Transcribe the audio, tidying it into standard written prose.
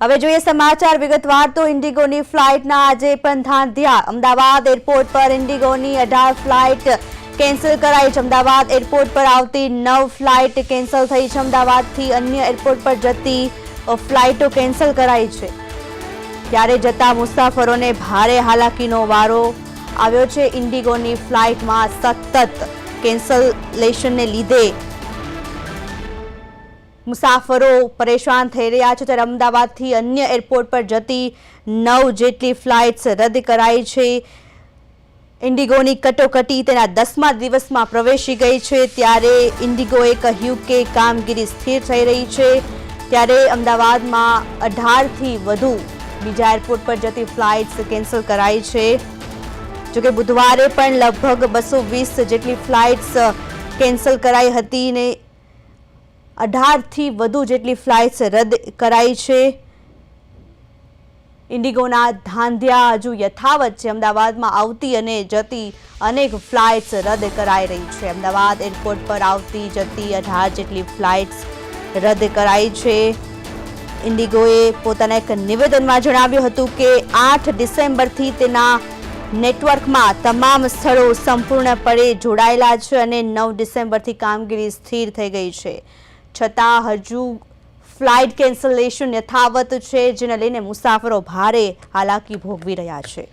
હવે જોઈએ સમાચાર વિગતવાર તો ઇન્ડિગોની ફ્લાઇટના આજે પણ ધાંધ્યા। અમદાવાદ એરપોર્ટ પર ઇન્ડિગોની 18 ફ્લાઇટ કેન્સલ કરાઈ છે। અમદાવાદ એરપોર્ટ પર આવતી 9 ફ્લાઇટ કેન્સલ થઈ છે। અમદાવાદથી અન્ય એરપોર્ટ પર જતી ફ્લાઇટો કેન્સલ કરાઈ છે, ત્યારે જતા મુસાફરોને ભારે હાલાકીનો વારો આવ્યો છે। ઇન્ડિગોની ફ્લાઇટમાં સતત કેન્સલેશનને લીધે મુસાફરો પરેશાન થઈ રહ્યા છે, ત્યારે અમદાવાદથી અન્ય એરપોર્ટ પર જતી 9 જેટલી ફ્લાઇટ્સ રદ કરાઈ છે। ઇન્ડિગોની કટોકટી તેના 10મા દિવસમાં પ્રવેશી ગઈ છે, ત્યારે ઇન્ડિગોએ કહ્યું કે કામગીરી સ્થિર થઈ રહી છે। ત્યારે અમદાવાદમાં 18થી વધુ બીજા એરપોર્ટ પર જતી ફ્લાઇટ્સ કેન્સલ કરાઈ છે। જોકે બુધવારે પણ લગભગ 220 જેટલી ફ્લાઇટ્સ કેન્સલ કરાઈ હતી ને 18થી વધુ જેટલી ફ્લાઇટ્સ રદ કરાઈ છે। ઇન્ડિગોના ધાંધ્યા હજુ યથાવત છે। અમદાવાદમાં આવતી અને જતી અનેક ફ્લાઇટ્સ રદ કરાઈ રહી છે। અમદાવાદ એરપોર્ટ પર આવતી જતી 18 જેટલી ફ્લાઇટ્સ રદ કરાઈ છે। ઇન્ડિગોએ પોતાના એક નિવેદનમાં જણાવ્યું હતું કે 8 ડિસેમ્બરથી તેના નેટવર્કમાં તમામ સ્થળો સંપૂર્ણપણે જોડાયેલા છે અને 9 ડિસેમ્બરથી કામગીરી સ્થિર થઈ ગઈ છે। છતાં હજુ ફ્લાઇટ કેન્સલેશન યથાવત છે, જેને લઈને મુસાફરો ભારે હાલાકી ભોગવી રહ્યા છે।